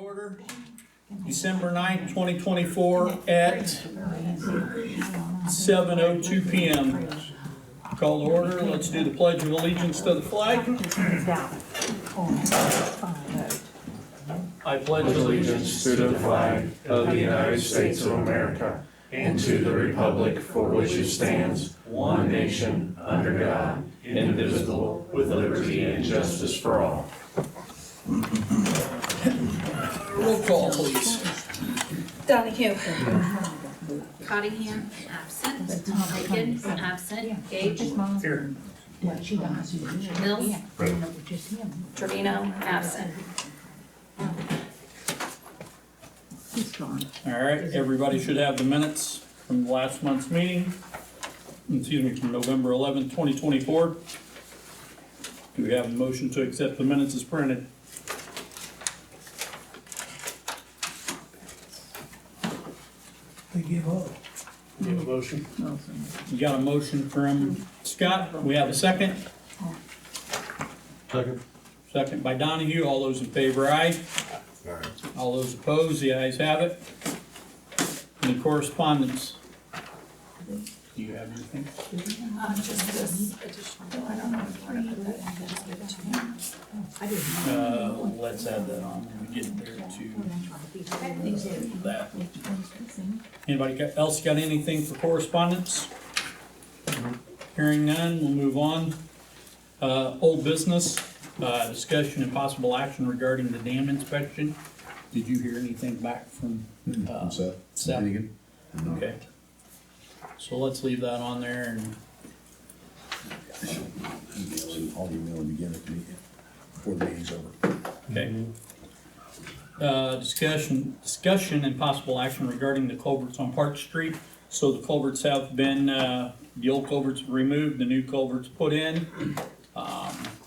order. December 9th, 2024 at 7:02 p.m. Call to order. Let's do the Pledge of Allegiance to the flag. I pledge Allegiance to the flag of the United States of America and to the republic for which it stands, one nation, under God, indivisible, with liberty and justice for all. Roll call, please. Donahue. Cottingham, absent. Eichen, absent. Gage, Here. Mills, Trevino, absent. All right, everybody should have the minutes from last month's meeting. Excuse me, from November 11th, 2024. Do we have a motion to accept the minutes as printed? They give up. You have a motion? You got a motion from Scott. We have a second. Second. Second by Donahue. All those in favor, aye. All those opposed, the ayes have it. Any correspondence? Do you have anything? Just this additional, I don't know if you want to put that in. Let's add that on when we get there to that. Anybody else got anything for correspondence? Hearing none, we'll move on. Old business, discussion and possible action regarding the dam inspection. Did you hear anything back from Seth? Okay. So let's leave that on there and I'll email him again before the meeting's over. okay. Discussion and possible action regarding the culverts on Park Street. So the culverts have been, the old culverts removed, the new culverts put in.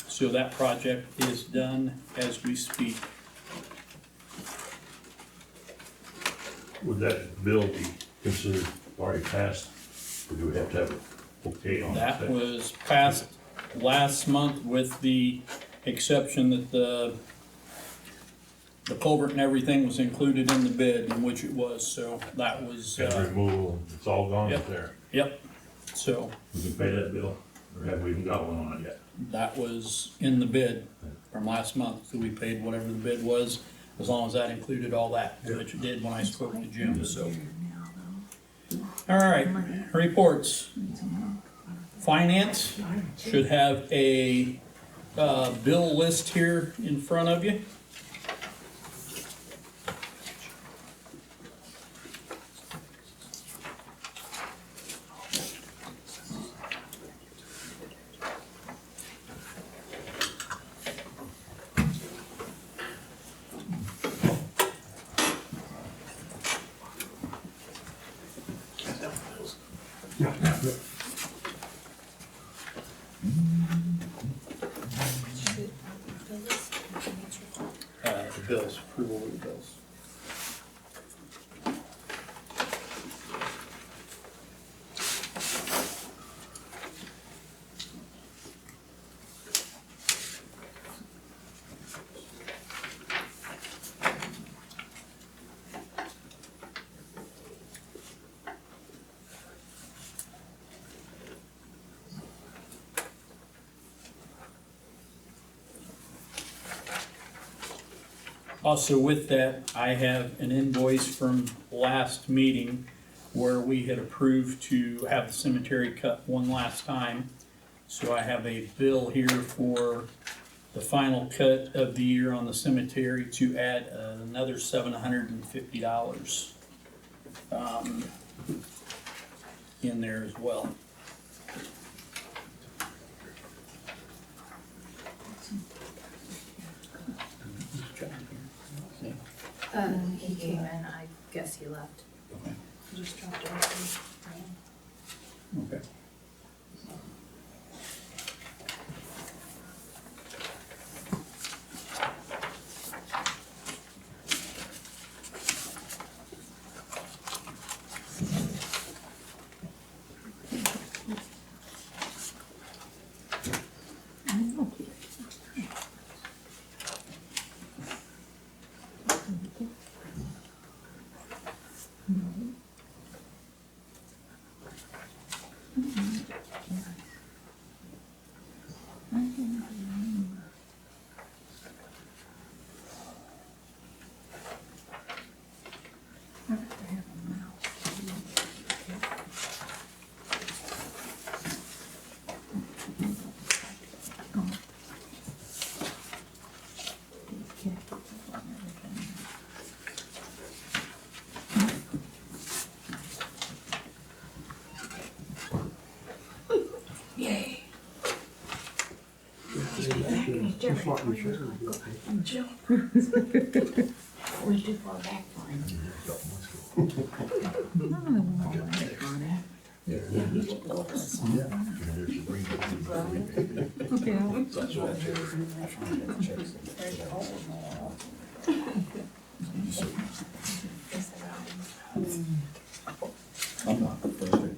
So that project is done as we speak. Would that bill be considered already passed, or do we have to have it okay on that? That was passed last month with the exception that the culvert and everything was included in the bid, in which it was, so that was, And removal, it's all gone Yep. up there. yep. So We can pay that bill, or have we even got one on it yet? that was in the bid from last month, so we paid whatever the bid was, as long as that included all that, which it did when I spoke to Jim, so. All right, reports. Finance should have a, bill list here in front of you. The bills, approval of the bills. Also with that, I have an invoice from last meeting where we had approved to have the cemetery cut one last time. So I have a bill here for the final cut of the year on the cemetery to add another $750 in there as well. he came in, I guess he left. Just dropped it off. Okay. Yay. Just like we should. We're too far back for him. I'm not frustrated.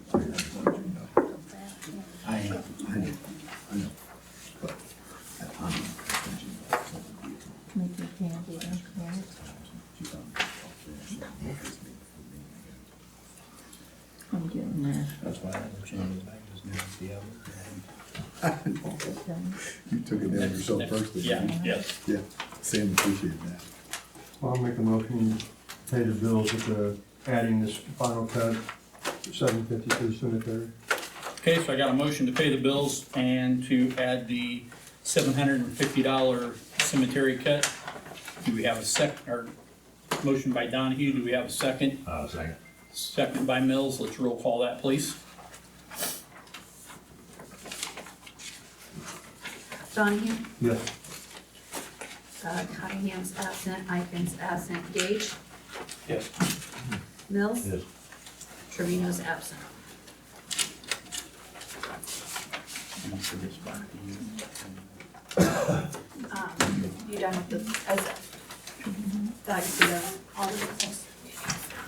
I am, I know. But I'm not Make your candy, yeah. I'm getting there. That's why I never changed, I just knew the other. You took it down yourself first, didn't you? Yeah, yes. Yeah, Sam appreciated that. I'll make a motion to pay the bills with the, adding this final cut, $750 to the cemetery. Okay, so I got a motion to pay the bills and to add the $750 cemetery cut. Do we have a second, or motion by Donahue, do we have a second? Second. Second by Mills, let's roll call that, please. Donahue, Yes. Cottingham's absent, Eichen's absent, Gage, Yes. Mills, Yes. Trevino's absent. You done with the, all the business?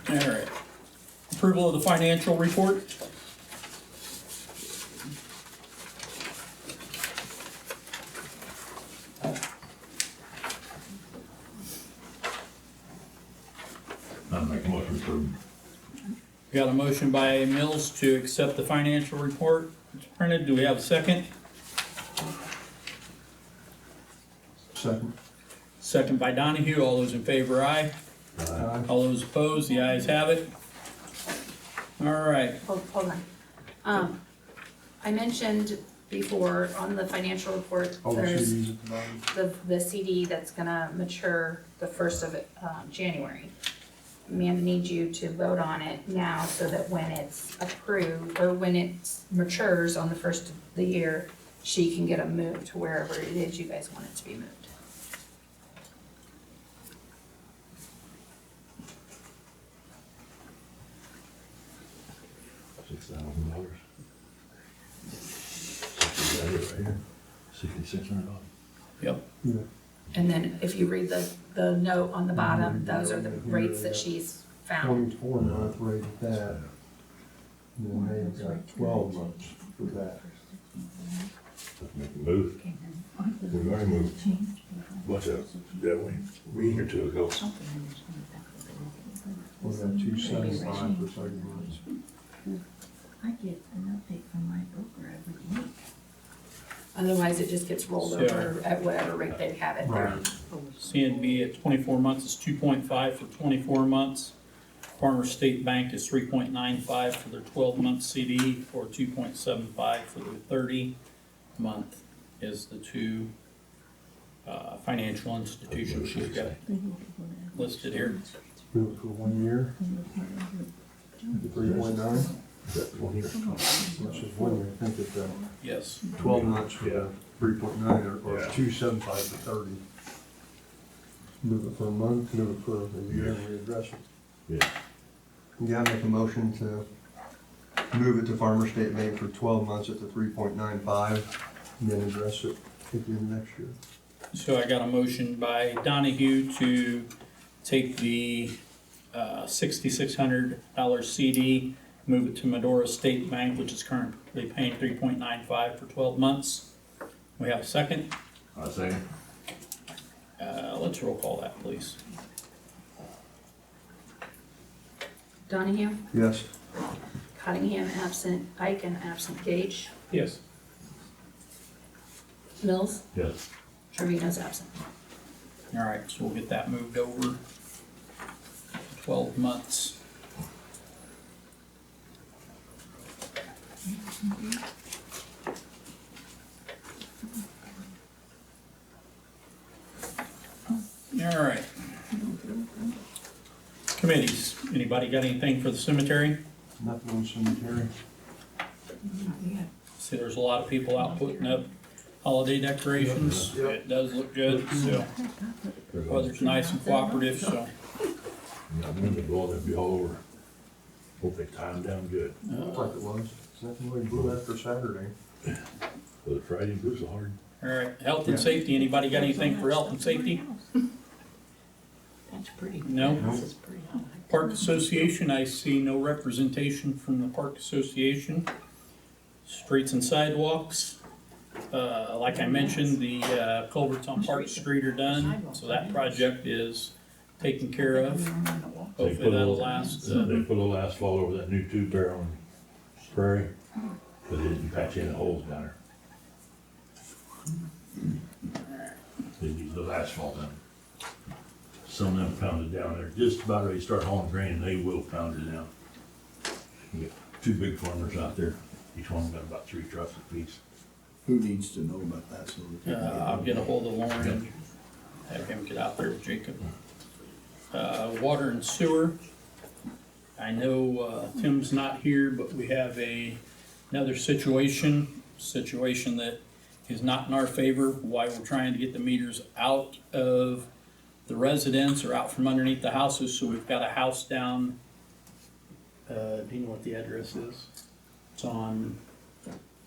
All right. Approval of the financial report. I'll make a motion to Got a motion by Mills to accept the financial report. It's printed. Do we have a second? Second. Second by Donahue. All those in favor, aye. Aye. All those opposed, the ayes have it. All right. Hold on. I mentioned before on the financial report, All the there's CDs at the bottom. the CD that's gonna mature the 1st of January. Amanda needs you to vote on it now so that when it's approved, or when it matures on the 1st of the year, she can get it moved to wherever it is you guys want it to be moved. $6,000. $6,600. Yep. Yeah. And then if you read the note on the bottom, those are the rates that she's found. 24-month rate at that. And then they've got 12 months for that. Let's make a move. We've already moved. What's up? That way, a week or two ago. We got 275 for 30 months. I get an update from my broker every week. Otherwise, it just gets rolled So- over at whatever rate they have it there. Right. CNB at 24 months is 2.5 for 24 months. Farmer State Bank is 3.95 for their 12-month CD, or 2.75 for their 30-month is the two financial institutions she's got listed here. Do it for 1 year. 3.9. Is that 1 year? Which is 1 year. I think it's Yes. 12 months for the 3.9 or Yeah. 275 for 30. Move it for a month, move it for a year, and readdress it. Yeah. Yeah, I make a motion to move it to Farmer State Bank for 12 months at the 3.95, and then address it at the end of next year. So I got a motion by Donahue to take the $6,600 CD, move it to Medora State Bank, which is currently paying 3.95 for 12 months. We have a second. I'll second. Let's roll call that, please. Donahue, Yes. Cottingham absent, Eichen absent, Gage, Yes. Mills, Yes. Trevino's absent. All right, so we'll get that moved over 12 months. All right. Committees, anybody got anything for the cemetery? Nothing on cemetery. See, there's a lot of people out putting up holiday decorations. It does look good, so weather's nice and cooperative, so. Yeah, I'm gonna go, they'll be all over. Hope they tie them down good. Looked like it was. Nothing really blew after Saturday. For the Friday, it was hard. All right, health and safety, anybody got anything for health and safety? That's pretty. No? This is pretty. I like that. Park Association, I see no representation from the Park Association. Streets and sidewalks, like I mentioned, the culverts on Park Street are done, so that project is taken care of. Hopefully that'll last. They put a little asphalt over that new tube barrel on Prairie, but they didn't patch any holes down there. They need little asphalt down. Some of them pounded down there, just about ready to start hauling grain, and they will pound it down. We got two big farmers out there, each one got about 3 trucks apiece. Who needs to know about that, so that they can I'll get a hold of Loren and have him get out there with Jacob. Water and sewer, I know Tim's not here, but we have another situation that is not in our favor, why we're trying to get the meters out of the residents or out from underneath the houses, so we've got a house down, do you know what the address is? It's on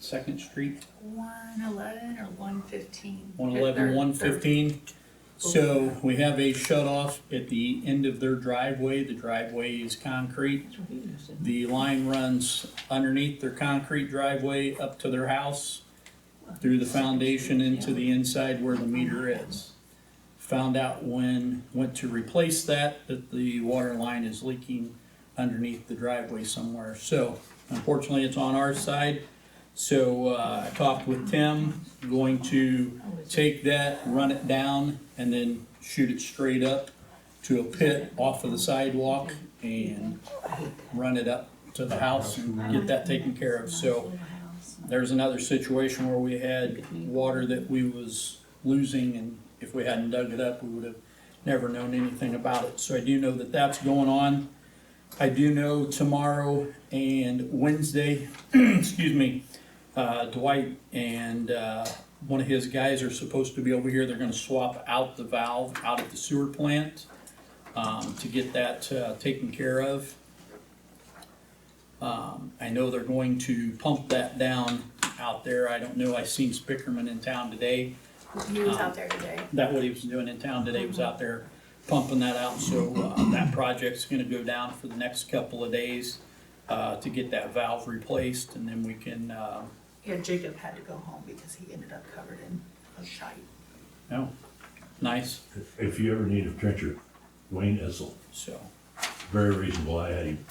2nd Street, 111 or 115? 111, 115. So we have a shut off at the end of their driveway. The driveway is concrete. That's what he just said. The line runs underneath their concrete driveway up to their house, through the foundation into the inside where the meter is. Found out went to replace that the water line is leaking underneath the driveway somewhere. So unfortunately, it's on our side. So I talked with Tim, going to take that, run it down, and then shoot it straight up to a pit off of the sidewalk and run it up to the house and get that taken care of. So there's another situation where we had water that we was losing, and if we hadn't dug it up, we would have never known anything about it. So I do know that that's going on. I do know tomorrow and Wednesday, excuse me, Dwight and one of his guys are supposed to be over here. They're gonna swap out the valve out at the sewer plant to get that taken care of. I know they're going to pump that down out there. I don't know, I seen Spickerman in town today. He was out there today. That what he was doing in town today, was out there pumping that out. So that project's gonna go down for the next couple of days to get that valve replaced, and then we can, Yeah, Jacob had to go home because he ended up covered in a shite. no, nice, If you ever need a trencher, Wayne Issel, so. very reasonable, I had him.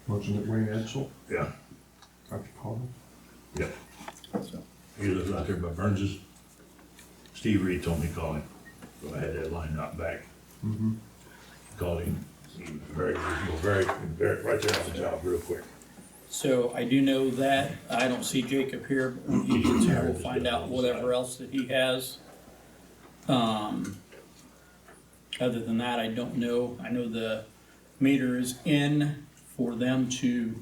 Wasn't it Wayne Edsel? Yeah. Dr. Collins? Yep. So, He lives out there by Burns's. Steve Reed told me to call him, so I had that line knocked back. Mm-hmm. Called him, he was very reasonable, very, right there on the job real quick. so I do know that, I don't see Jacob here, but when he gets here, we'll find out whatever else that he has. Other than that, I don't know. I know the meter is in for them to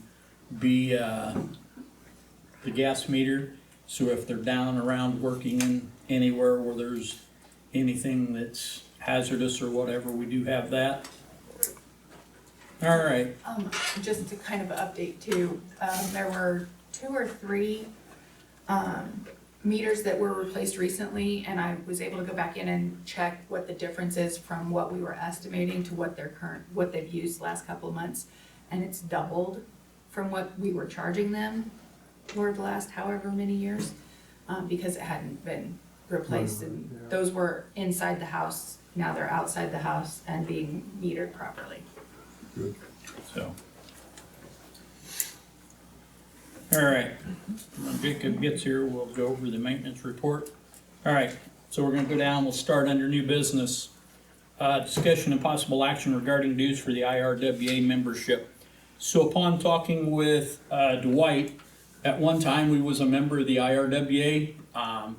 be, the gas meter. So if they're down around working in anywhere where there's anything that's hazardous or whatever, we do have that. All right, Just to kind of update too, there were 2 or 3 meters that were replaced recently, and I was able to go back in and check what the difference is from what we were estimating to what what they've used the last couple of months, and it's doubled from what we were charging them for the last however many years, because it hadn't been replaced, and those were inside the house, now they're outside the house and being metered properly. Good. So. All right, when Jacob gets here, we'll go over the maintenance report. All right, so we're gonna go down, we'll start under new business. Discussion and possible action regarding dues for the IRWA membership. So upon talking with Dwight, at one time we was a member of the IRWA.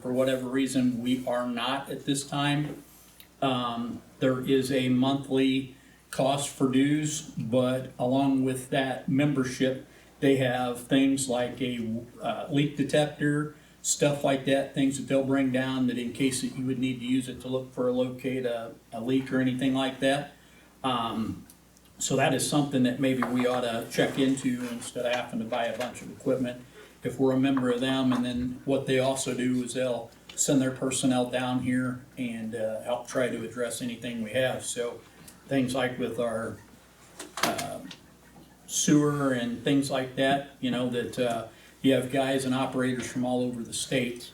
For whatever reason, we are not at this time. There is a monthly cost for dues, but along with that membership, they have things like a leak detector, stuff like that, things that they'll bring down that in case that you would need to use it to look for locate a leak or anything like that. So that is something that maybe we ought to check into instead of having to buy a bunch of equipment if we're a member of them. And then what they also do is they'll send their personnel down here and help try to address anything we have. So things like with our sewer and things like that, you know, that you have guys and operators from all over the state.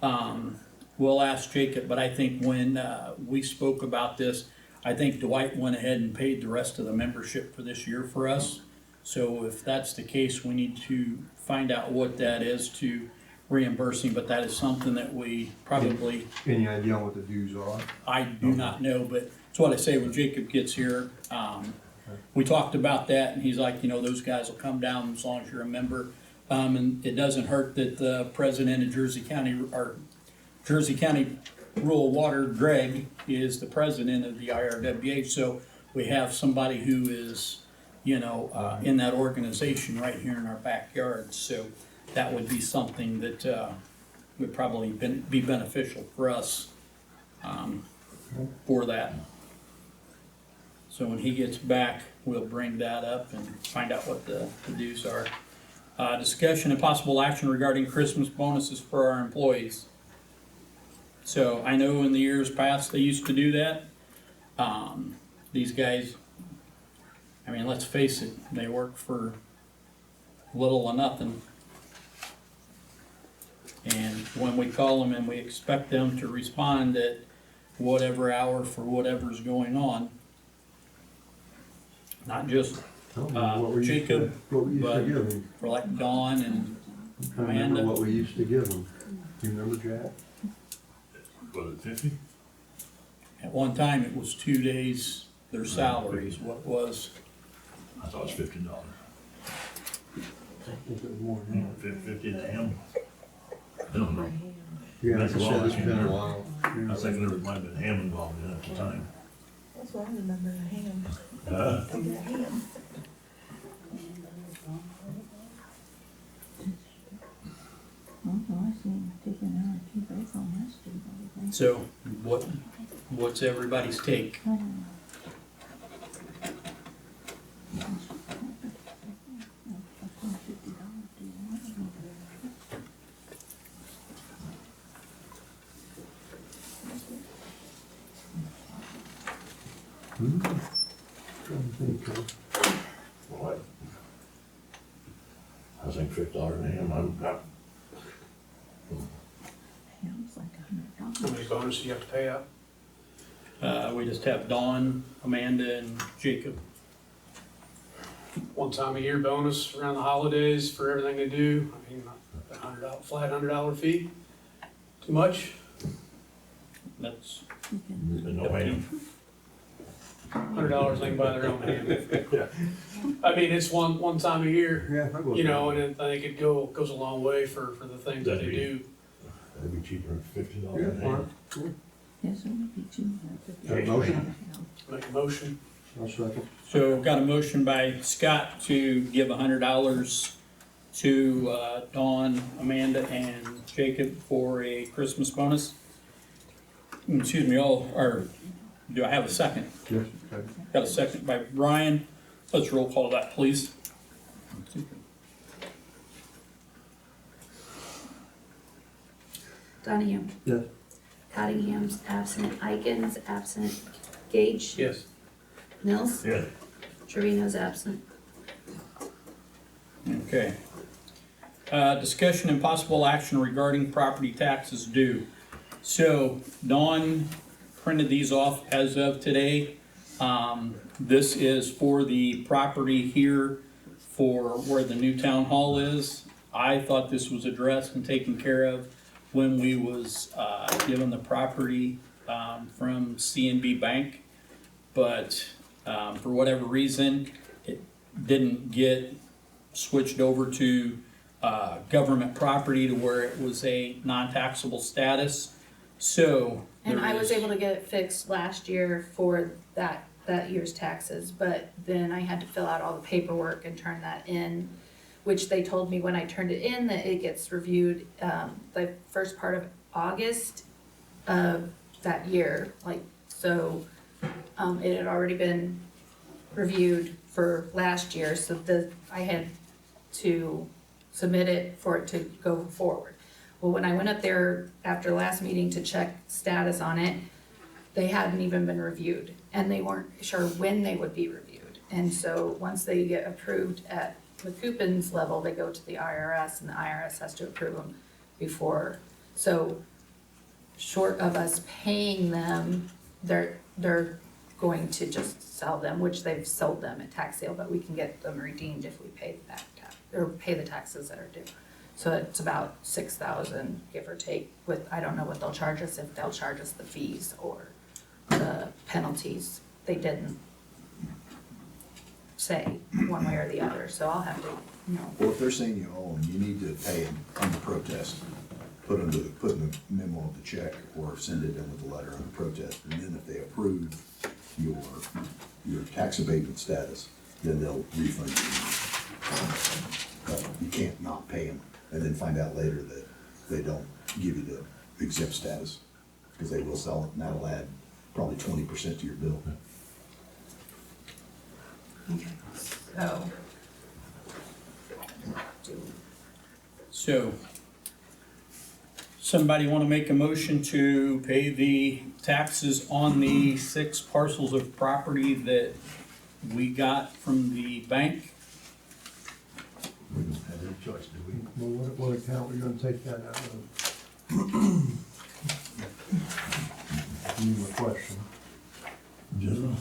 We'll ask Jacob, but I think when we spoke about this, I think Dwight went ahead and paid the rest of the membership for this year for us. So if that's the case, we need to find out what that is to reimburse him, but that is something that we probably. Any idea on what the dues are? I do not know, but it's what I say when Jacob gets here. We talked about that and he's like, you know, those guys will come down as long as you're a member. And it doesn't hurt that the president of Jersey County, or Jersey County Rural Water, Greg, is the president of the IRWA. So we have somebody who is, you know, in that organization right here in our backyard. So that would be something that would probably be beneficial for us for that. So when he gets back, we'll bring that up and find out what the dues are. Discussion and possible action regarding Christmas bonuses for our employees. So I know in the years past, they used to do that. These guys, I mean, let's face it, they work for little or nothing. And when we call them and we expect them to respond at whatever hour for whatever's going on, not just Jacob, What we used but to give them. for like Dawn and I'm trying to remember Amanda. what we used to give them. Do you remember, Jack? Was it 50? At one time, it was 2 days, their salaries, what was, I thought it was $50. Was it more than that? 50 to him? I don't know. Yeah, like I That's a while, said, it's been a yeah. while. I was thinking there might have been ham involved in it at the time. That's what I remember, the ham. Uh, The ham. Also, I seen taking out a few days on that street, I think. so what's everybody's take? I don't know. Trying to think of. What? I think $50 a ham, I'm not. Ham's like $100. How many bonuses you have to pay out? We just have Dawn, Amanda, and Jacob. One time a year bonus around the holidays for everything they do. I mean, flat $100 fee. Too much? That's, No ham. $100 they can buy their own ham. I mean, it's one time a year, Yeah, I will. you know, and I think it goes a long way for the things that they do. That'd be cheaper than $50 Yeah, a ham. fine. Yes, it would be cheaper. Got a motion? Make a motion. I'll second. so we've got a motion by Scott to give $100 to Dawn, Amanda, and Jacob for a Christmas bonus. Excuse me, or do I have a second? Yes, okay. Got a second by Brian. Let's roll call that, please. Donahue, Yes. Cottingham's absent, Eichen's absent, Gage, Yes. Mills, Yeah, Trevino's absent. Okay. Discussion and possible action regarding property taxes due. So Dawn printed these off as of today. This is for the property here for where the new town hall is. I thought this was addressed and taken care of when we was, given the property, from CNB Bank. But, for whatever reason, it didn't get switched over to, government property to where it was a non-taxable status. So. And there I was is- able to get it fixed last year for that year's taxes, but then I had to fill out all the paperwork and turn that in, which they told me when I turned it in that it gets reviewed, the first part of August of that year, like, so, it had already been reviewed for last year, so I had to submit it for it to go forward. Well, when I went up there after last meeting to check status on it, they hadn't even been reviewed, and they weren't sure when they would be reviewed. And so, once they get approved at the coupons level, they go to the IRS, and the IRS has to approve them before. So, short of us paying them, they're going to just sell them, which they've sold them at tax sale, but we can get them redeemed if we pay the back tax, or pay the taxes that are due. So it's about 6,000, give or take, with, I don't know what they'll charge us, if they'll charge us the fees or the penalties. They didn't say one way or the other, so I'll have to, Well, if they're saying you owe them, you need to pay them under protest. Put in the memo of the check or send it in with a letter under protest. And then if they approve your tax abatement status, then they'll refund you. You can't not pay them and then find out later that they don't give you the exempt status, because they will sell it, and that'll add probably 20% to your bill. So, somebody wanna make a motion to pay the taxes on the 6 parcels of property that we got from the bank? We don't have any choice, do we? Well, what account are you gonna take that out of? Need my question. General.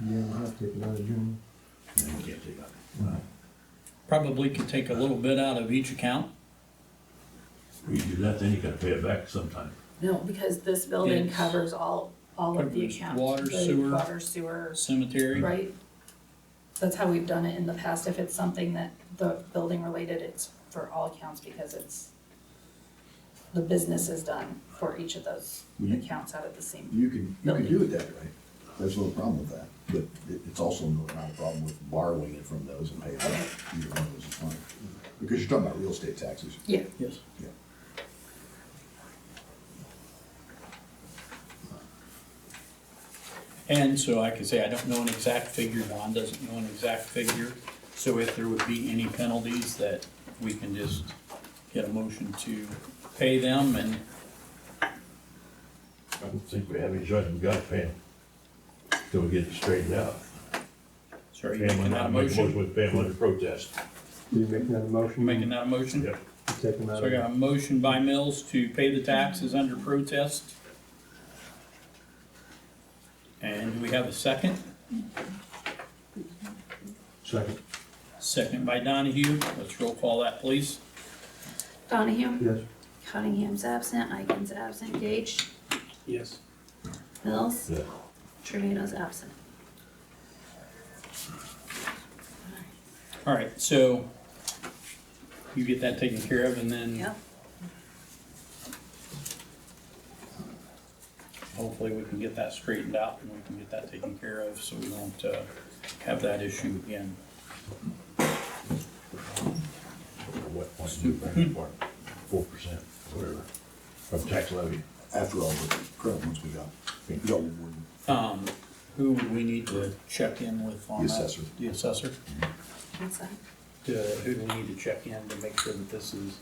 Yeah, I'll have to take it out of June. No, you can't take out. Probably could take a little bit out of each account. You do that, then you gotta pay it back sometime. no, because this building It's- covers all of the covers accounts. water, the sewer. Water, sewer, Cemetery. right? That's how we've done it in the past. If it's something that the building related, it's for all accounts because the business is done for each of those accounts out of the same. You can do it that way. There's no problem with that. But it's also not a problem with borrowing it from those and paying it back. Either one of those is fine. Because you're talking about real estate taxes. Yeah, Yes. Yeah. And so like I say, I don't know an exact figure, Don doesn't know an exact figure. So if there would be any penalties that we can just get a motion to pay them and, I don't think we have any choice, we gotta pay them. Till we get it straightened out. sorry, Pay you 'em making under- that a make motion? with pay 'em under protest. Are you making that a motion? You making that a motion? Yep. Take them out So I of. got a motion by Mills to pay the taxes under protest. And do we have a second? Second. Second by Donahue. Let's roll call that, please. Donahue, Yes. Cottingham's absent, Eichen's absent, Gage, Yes. Mills, Yeah. Trevino's absent. All right, so you get that taken care of and then Yep. hopefully we can get that straightened out and we can get that taken care of so we won't have that issue again. What point do we bring it for? 4%, whatever, of tax levy. After all the current ones we got. The old one. Who would we need to check in with on The that? assessor. The assessor? What's that? Who do we need to check in to make sure that this is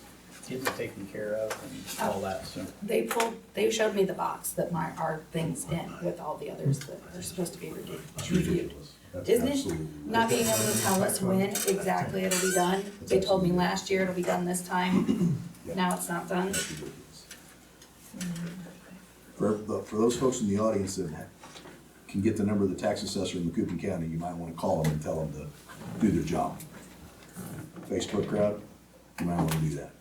getting taken care of and all that, so. They showed me the box that our thing's in with all the others that are supposed to be reviewed. That's Isn't it? absolutely Not being able to tell us when exactly it'll be done. They told me last year it'll be done this time. Now it's not done. ridiculous. For those folks in the audience that can get the number of the tax assessor in Macoupin County, you might wanna call them and tell them to do their job. Facebook crowd, you might wanna do that.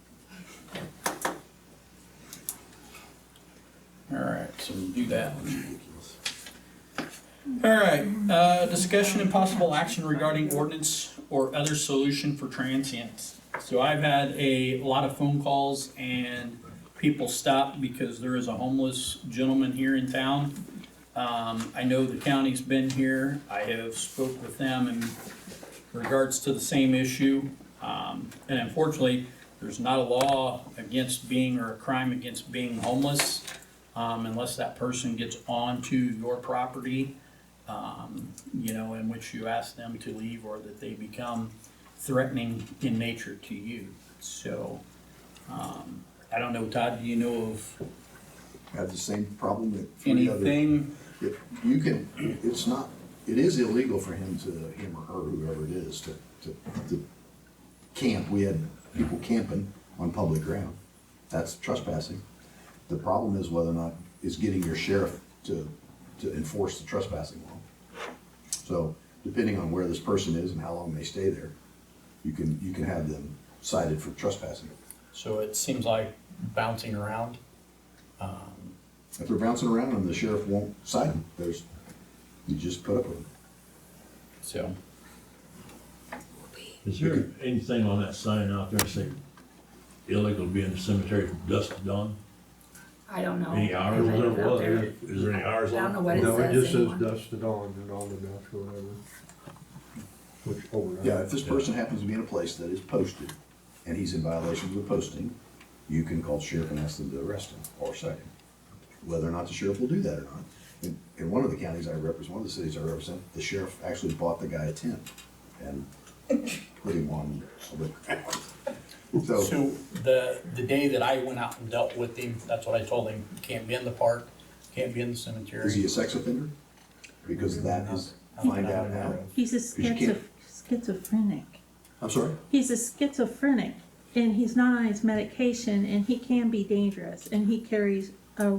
All right, so we'll do that. All right, discussion and possible action regarding ordinance or other solution for transients. So I've had a lot of phone calls and people stopped because there is a homeless gentleman here in town. I know the county's been here. I have spoke with them in regards to the same issue. And unfortunately, there's not a law against being or a crime against being homeless, unless that person gets onto your property, you know, in which you ask them to leave or that they become threatening in nature to you. So, I don't know, Todd, do you know of Have the same problem that three other. anything? You can, it is illegal for him or her, whoever it is, to camp. We had people camping on public ground. That's trespassing. The problem is whether or not is getting your sheriff to enforce the trespassing law. So depending on where this person is and how long they stay there, you can have them cited for trespassing. So it seems like bouncing around. If they're bouncing around and the sheriff won't cite them, you just put up with them. So, Is there anything on that sign out there say illegal to be in the cemetery from dusk to dawn? I don't know. Any hours I on don't know. it? Is there any hours I don't on know it? what it No, it says just says anymore. dusk to dawn and dawn to dusk or whatever. Which overnight. Yeah, if this person happens to be in a place that is posted and he's in violation of the posting, you can call the sheriff and ask them to arrest him or cite him. Whether or not the sheriff will do that or not. In one of the counties I represent, one of the cities I represent, the sheriff actually bought the guy a tent and put him on a liquor. so the day that I went out and dealt with him, that's what I told him, can't be in the park, can't be in the cemetery. Is he a sex offender? Because that is, find out now. He's a you can't- schizophrenic. I'm sorry? He's a schizophrenic, and he's not on his medication, and he can be dangerous, and he carries a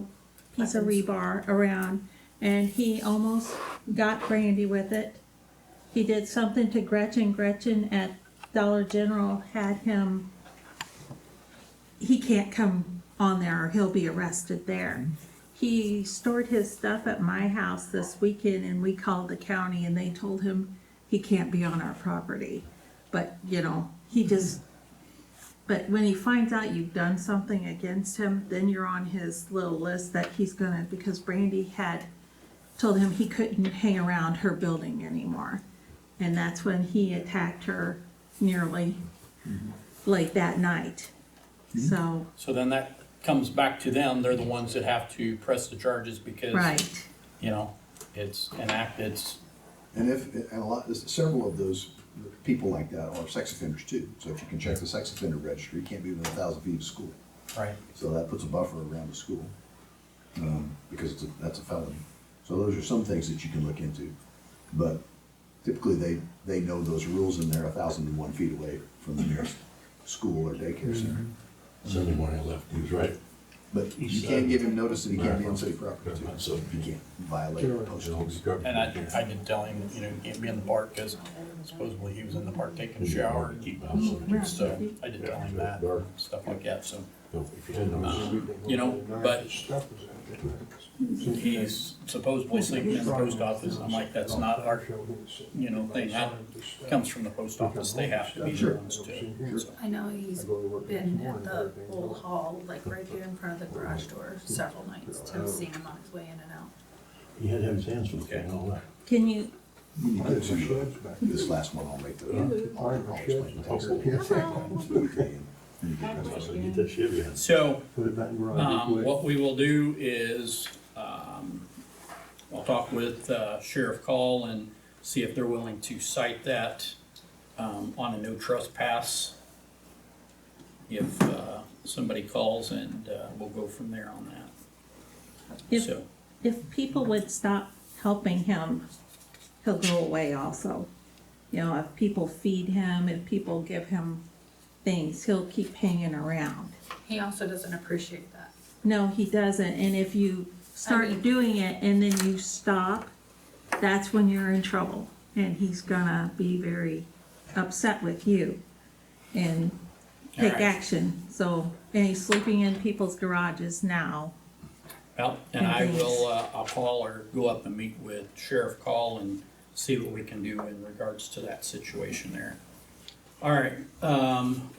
piece of rebar around, and he almost got Brandy with it. He did something to Gretchen. Gretchen at Dollar General had him, he can't come on there or he'll be arrested there. He stored his stuff at my house this weekend, and we called the county and they told him he can't be on our property. But, you know, but when he finds out you've done something against him, then you're on his little list that he's gonna, because Brandy had told him he couldn't hang around her building anymore. And that's when he attacked her nearly late that night. So, So then that comes back to them, they're the ones that have to press the charges because, right, you know, it's an act that's, And several of those people like that are sex offenders too. So if you can check the sex offender registry, you can't be within 1,000 feet of school. right, So that puts a buffer around the school, because that's a felony. So those are some things that you can look into. But typically, they know those rules and they're 1,001 feet away from the nearest school or daycare center. Sunday morning I left, he was right. But you can't give him notice that he can't be on city property too. So you can't violate the posting. and I did tell him, you know, you can't be in the park because supposedly he was in the park taking a shower. to keep out cemetery. So I did tell him that, stuff like that, so. If you didn't know, You know, but he's supposedly sleeping in the post office, I'm like, that's not our, you know, thing, that comes from the post office, they have to be the ones to. So, I know he's been at the old hall, like right there in front of the garage door several nights. Tim's seen him on his way in and out. he had to have his hands full and all that. can you, You need to, this last one, I'll make the, I'll explain. So get that Chevy in. So, Put it back in garage real quick. what we will do is, I'll talk with Sheriff Call and see if they're willing to cite that on a no trespass. If somebody calls, and we'll go from there on that. if, So, if people would stop helping him, he'll go away also. You know, if people feed him, if people give him things, he'll keep hanging around. He also doesn't appreciate that. No, he doesn't, and if you start doing it and then you stop, that's when you're in trouble. And he's gonna be very upset with you and take Alright. action. So, and he's sleeping in people's garages now. Well, and I will, I'll call or go up and meet with Sheriff Call and see what we can do in regards to that situation there. All right,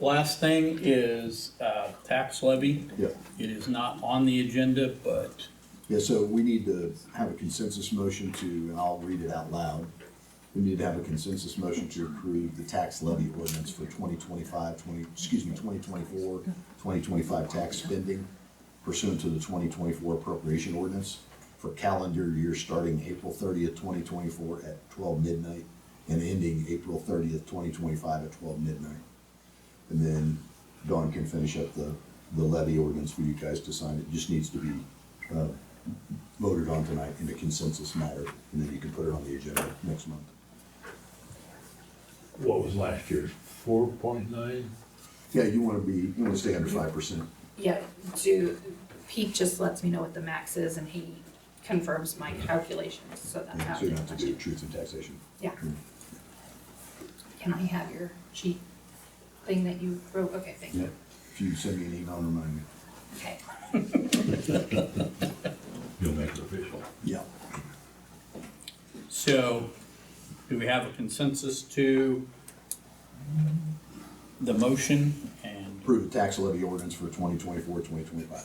last thing is, tax levy. Yep. It is not on the agenda, but Yeah, so we need to have a consensus motion to, and I'll read it out loud. We need to have a consensus motion to approve the tax levy ordinance for 2024 tax spending pursuant to the 2024 appropriation ordinance for calendar year starting April 30th, 2024 at 12 midnight and ending April 30th, 2025 at 12 midnight. And then Dawn can finish up the levy ordinance for you guys to sign. It just needs to be voted on tonight in a consensus matter, and then you can put it on the agenda next month. What was last year's, 4.9? Yeah, you wanna stay under 5%. Yeah, Pete just lets me know what the max is and he confirms my calculations, so that's how. So you don't have to do truth and taxation. Yeah. Can I have your cheat thing that you wrote? Okay, thank Yeah, you. if you send me an email and remind me. Okay. You'll make it official. Yeah. so, do we have a consensus to the motion and Approve the tax levy ordinance for 2024, 2025.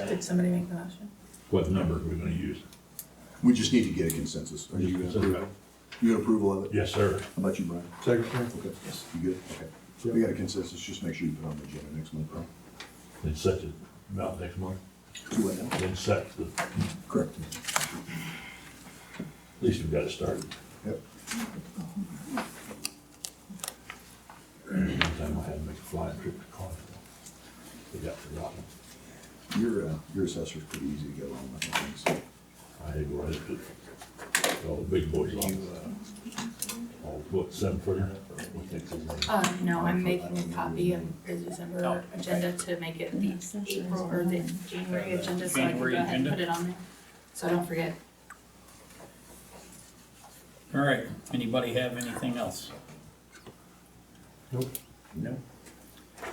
Did somebody make the motion? What number are we gonna use? We just need to get a consensus. Are you in approval of it? Yes, sir. How about you, Brian? Second, sir? Okay. You good? Okay. We got a consensus, just make sure you put it on the agenda next month, bro. Then set it about next month, Do what now? then set the, Correct. at least we've got it started. Yep. One time I had to make a flying trip to Cottingham. They got forgotten. Your assessor's pretty easy to get along with, I think, so. I had to go right up to all the big boys off. All, what, 7-footer? What the heck's his name? No, I'm making a copy of the December agenda to make it the April or the January agenda, so I can go January ahead and agenda. put it on there. So I don't forget. all right, anybody have anything else? Nope. No.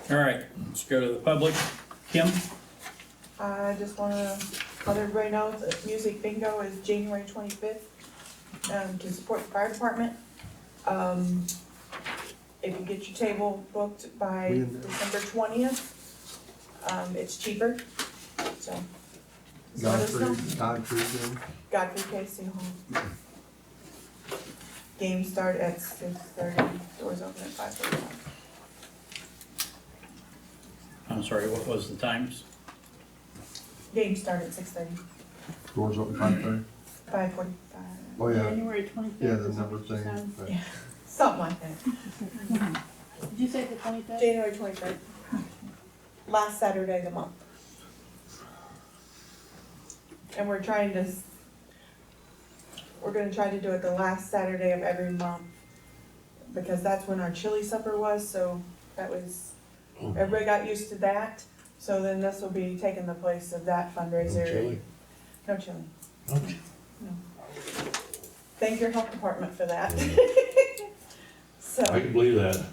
All right, let's go to the public. Kim? I just wanna let everybody know that music bingo is January 25th, to support the fire department. If you get your table booked by December 20th, it's cheaper, so. just let us know. Godfrey, Godfrey Casey Hall. Games start at 6:30, doors open at 5:45. I'm sorry, what was the times? Games start at 6:30, doors open 5:30. 5:45, Oh, yeah, January 25th. yeah, the number thing. but- Yeah. something like that. Did you say the 25th? January 23rd. Last Saturday of the month. And we're gonna try to do it the last Saturday of every month. Because that's when our chili supper was, so that was, everybody got used to that. So then this will be taking the place of that fundraiser. No chili? No chili. Okay. Thank your health department for that. So. I can believe that.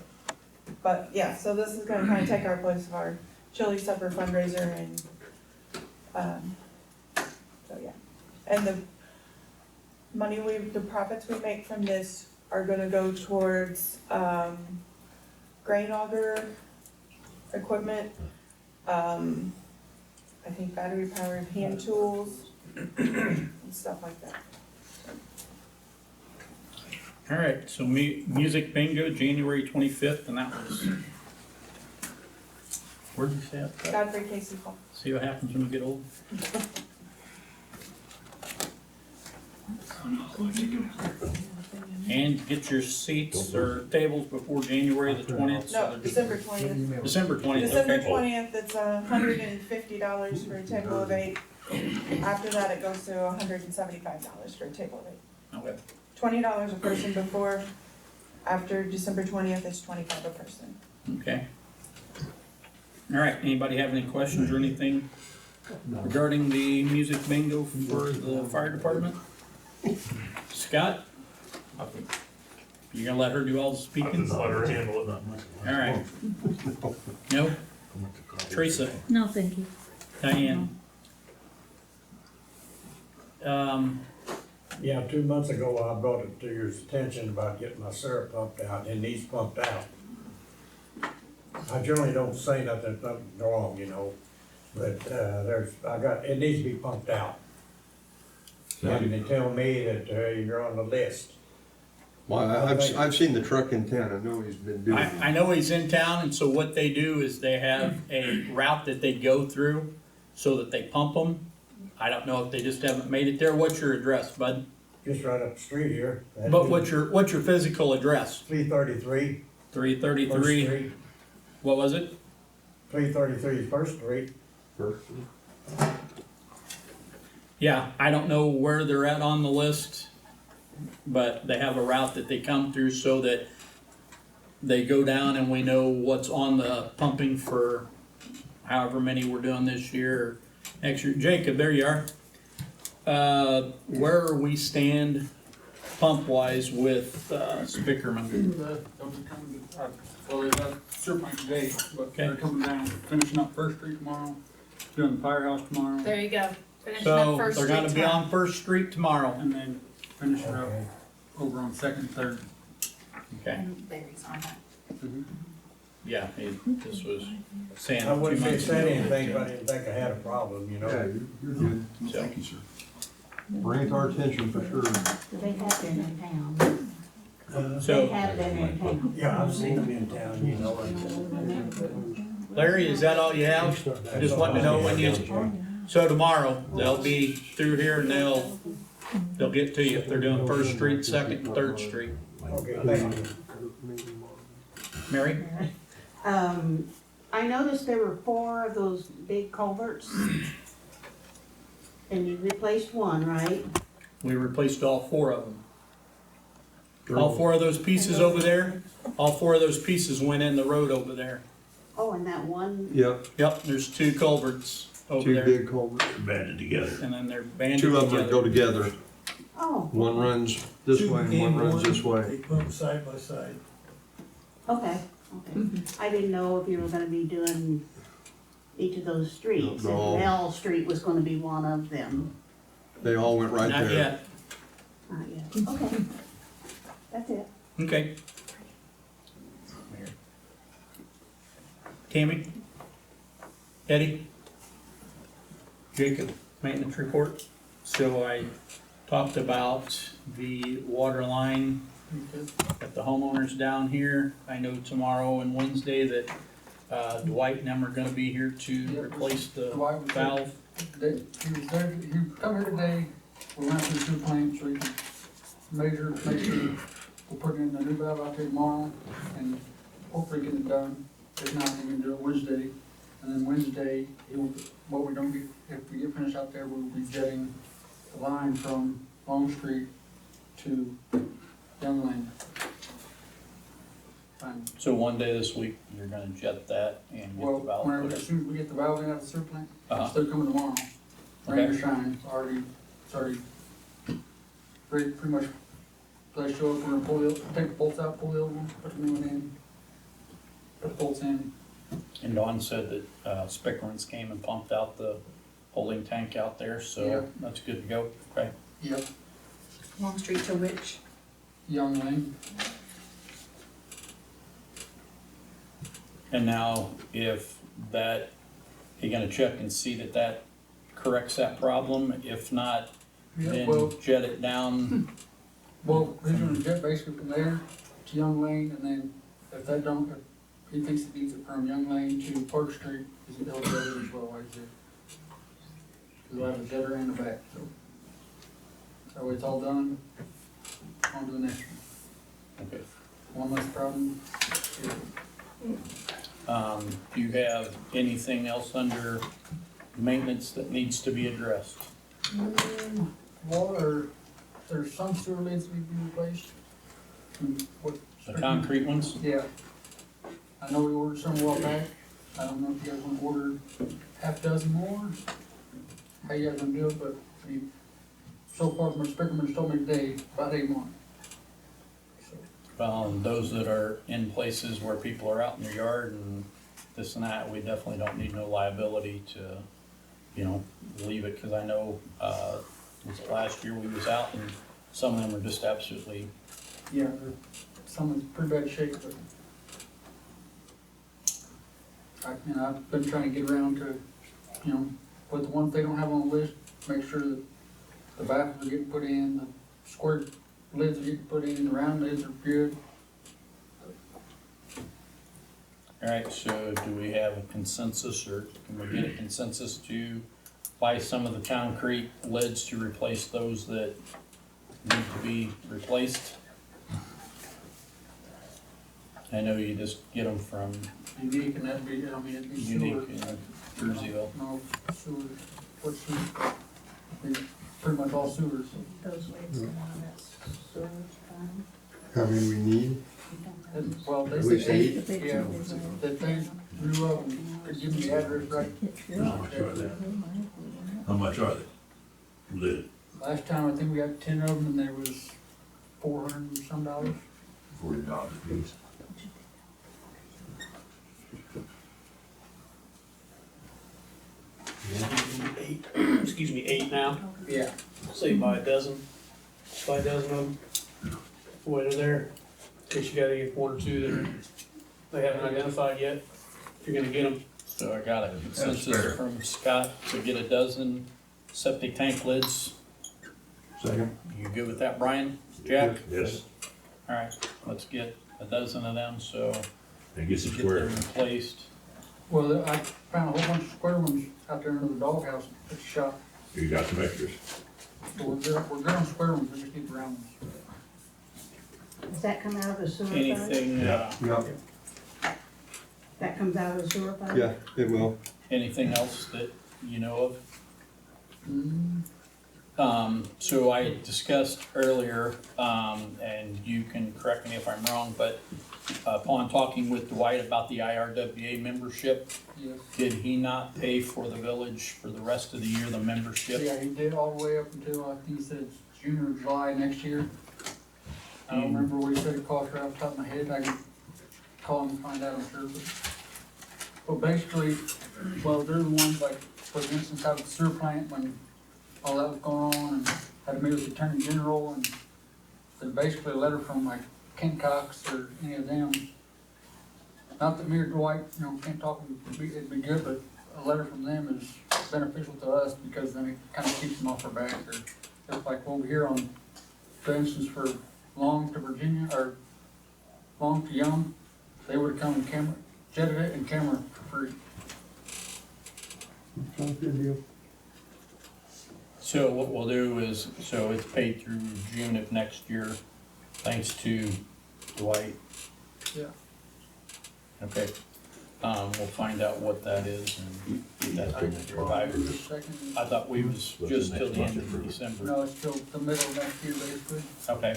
But yeah, so this is gonna kinda take our place of our chili supper fundraiser and, so yeah. And the the profits we make from this are gonna go towards, grain auger equipment, I think battery powered hand tools and stuff like that. All right, so music bingo, January 25th, and that was, where did you say that? Godfrey Casey Hall. See what happens when we get old? And get your seats or tables before January the 20th. No, December 20th. December 20th, December okay. 20th, it's $150 for a table of 8. After that, it goes to $175 for a table of 8. Okay. $20 a person before. After December 20th, it's $25 a person. Okay. All right, anybody have any questions or anything regarding the music bingo for the fire department? Scott? You gonna let her do all the I speaking? can let her handle it, not much. All right. No? Teresa? No, thank you. Diane? Yeah, 2 months ago, I brought it to your attention about getting my syrup pumped out, it needs pumped out. I generally don't say that there's nothing wrong, you know, but, it needs to be pumped out. And they tell me that, you're on the list. Well, I've seen the truck in town, I know he's been doing it. I know he's in town, and so what they do is they have a route that they go through so that they pump them. I don't know if they just haven't made it there. What's your address, bud? Just right up the street here. But what's your physical address? 333. 333, First Street. what was it? 333 First Street. Yeah, I don't know where they're at on the list, but they have a route that they come through so that they go down and we know what's on the pumping for however many we're doing this year or next year. Jacob, there you are. Where we stand pump-wise with Spickerman? Well, they left Shipman today, but they're coming down, finishing up First Street tomorrow, doing the firehouse tomorrow, There you go. Finishing So up First they're Street gonna be tomorrow. on First Street tomorrow. and then finishing up Okay. over on Second, Third. Okay, And Barry's on that. yeah, this was saying I 2 wouldn't say months said ago. anything, but I didn't think I had a problem, you know. Yeah, you're good. Well, thank you, sir. Bring it to our attention for sure. They have them in town. They So have them in town. Yeah, I've seen them in town, you know. and- Larry, is that all you have? Just wanted to know when you, so tomorrow, they'll be through here and they'll get to you if they're doing First Street, Second, and Third Street. Okay, thank you. Mary? I noticed there were 4 of those big culverts. And you replaced one, right? We replaced all 4 of them. All 4 of those pieces over there, all 4 of those pieces went in the road over there. Oh, and that one, Yep, Yep, there's 2 culverts over 2 there, big culverts. Banded together. and then they're banded 2 of them go together. together. oh, One runs this way and one runs this way. They put them side by side. okay, okay. I didn't know if you were gonna be doing each of those streets. No. And Mel Street was gonna be one of them. They all went right Not there. yet, Not yet. Okay. That's it. okay. Tammy? Eddie? Jacob, maintenance report. So I talked about the water line at the homeowners down here. I know tomorrow and Wednesday that Dwight and them are gonna be here to replace the Dwight was there. valve. He was there, he come here today, we went through 2 plants, so he can measure, make sure we'll put in the new valve out there tomorrow, and hopefully get it done. If not, we can do it Wednesday, and then Wednesday, what we're gonna be, if we get finished out there, we'll be jetting the line from Long Street to Young Lane. Fine. So one day this week, you're gonna jet that and get Well, the valve whenever, put as in. soon as we get the valve in out of the sewer plant, Uh-huh. they're coming tomorrow. Rain or Okay. shine, it's already pretty much, they show up, we're gonna pull the, take the bolts out, pull the old one, put the new one in, put the bolts in. And Dawn said that Spickerman's came and pumped out the holding tank out there, Yeah. so that's good to go, okay? Yep, Long Street to which? Young Lane. And now, if that, you're gonna check and see that that corrects that problem, if not, Yeah, then well, jet it down. well, he's gonna jet basically from there to Young Lane, and then if that don't, if he thinks it needs it from Young Lane to Park Street, he'll jet it as well, right there. Cause we'll have a jetter in the back, so. That way it's all done, on to the next one. Okay. One less problem. Do you have anything else under maintenance that needs to be addressed? Water, there's some sewer lids need to be replaced. What? The concrete ones? Yeah. I know we ordered some a while back. I don't know if you guys want to order half dozen more. How you guys gonna do it, but I mean, so far from Speckerman's told me today, about 8 more. So, Those that are in places where people are out in their yard and this and that, we definitely don't need no liability to, you know, leave it, cause I know, was it last year we was out and some of them are just absolutely, yeah, some in pretty bad shape, but I've been trying to get around to, you know, with the ones they don't have on the list, make sure that the bathrooms are getting put in, the square lids are getting put in, the round lids are good. alright, so do we have a consensus or can we get a consensus to buy some of the concrete lids to replace those that need to be replaced? I know you just get them from Unique, and that'd be, I mean, it'd be sewer. Unique in Jerseyville. No, sewer, what sewer? It'd be pretty much all sewers. Those lids come out of that storage fund. How many we need? Well, they At least said, 8? yeah, that they drew up and could give me the address right. How much are they? How much are they? Lit. Last time, I think we got 10 of them, and there was $400 and some dollars. $40 a piece. Eight, excuse me, 8 now. Yeah. Say buy a dozen of them. Wait, they're there. In case you gotta get 1 or 2 that they haven't identified yet. If you're gonna get them. So I got a fair. consensus from Scott to get a dozen septic tank lids. Second. You good with that, Brian? Jack? Yes. Alright, let's get a dozen of them, so And get some get square. them replaced. Well, I found a whole bunch of square ones out there under the doghouse at the shop. You got some extras. So we're good on square ones, we just need the round ones. Does that come out of the sewer fund? Anything, Yeah, That comes out of the sewer fund? yeah, it will. anything else that you know of? Mm, So I had discussed earlier, and you can correct me if I'm wrong, but upon talking with Dwight about the IRWA membership, yes. did he not pay for the village for the rest of the year, the membership? Yeah, he did all the way up until, I think he said it's June or July next year. I don't remember what he said it cost right off the top of my head, I can call him and find out, I'm sure, but basically, well, they're the ones like, for instance, out of the sewer plant, when all that was going on, and had to meet with the attorney general, and there's basically a letter from like Ken Cox or any of them. Not that me or Dwight, you know, can't talk, it'd be good, but a letter from them is beneficial to us, because then it kind of keeps them off our back, or it's like over here on, for instance, for Long to Virginia, or Long to Young, they would come and jetted it and camera for free. Sounds good deal. So what we'll do is, so it's paid through June of next year, thanks to Dwight. Yeah. Okay, we'll find out what that is and get that provided. Just a second. I thought we was just till the end of December. No, it's till the middle of next year, basically. Okay,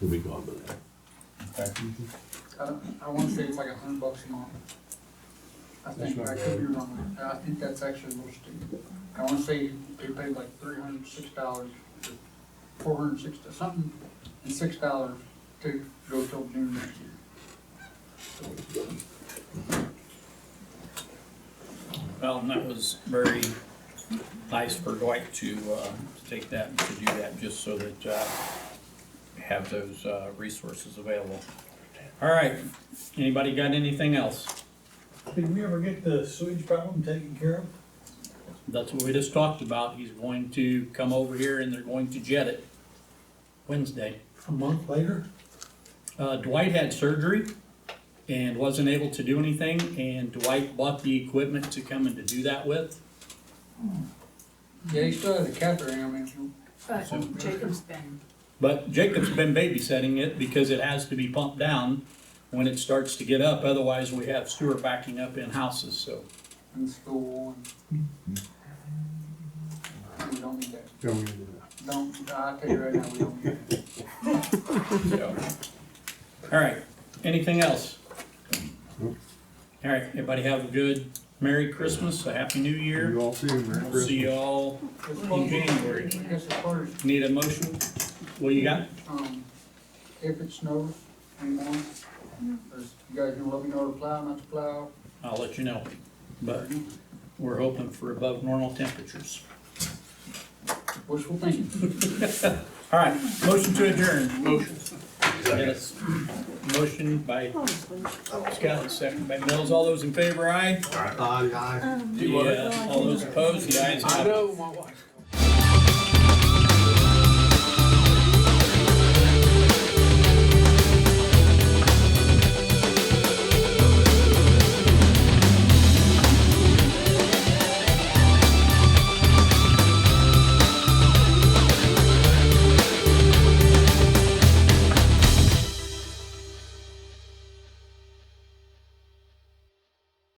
We'll be gone by then. okay. I wanna say it's like $100 a month. I think, I could be wrong, I think that's actually what it's, I wanna say they paid like $306, or $460, something, and $6 to go till June next year. Well, and that was very nice for Dwight to take that and to do that, just so that have those resources available. All right, anybody got anything else? Did we ever get the sewage problem taken care of? That's what we just talked about. He's going to come over here and they're going to jet it Wednesday. A month later? Dwight had surgery and wasn't able to do anything, and Dwight bought the equipment to come and to do that with. Yeah, he still has a catheter in him, Jacob's been But Jacob's been babysitting it because it has to be pumped down when it starts to get up, otherwise we have sewer backing up in houses, so. in school, and we don't need that. Don't we do that? Don't, I'll tell you right now, we don't need that. So. All right, anything else? Nope. All right, everybody have a good Merry Christmas, a Happy New Year. You all too, Merry We'll see Christmas. you all in January. I guess as far as, Need a motion? What you got? if it snows anymore, is you guys gonna let me know to plow, not to plow? I'll let you know, but we're hoping for above normal temperatures. Wishful thinking. All right, motion to adjourn. Motion. Yes. Motion by Scott, second by Mills. All those in favor, aye? Aye. Yeah, all those opposed, the ayes have it. know, my wife.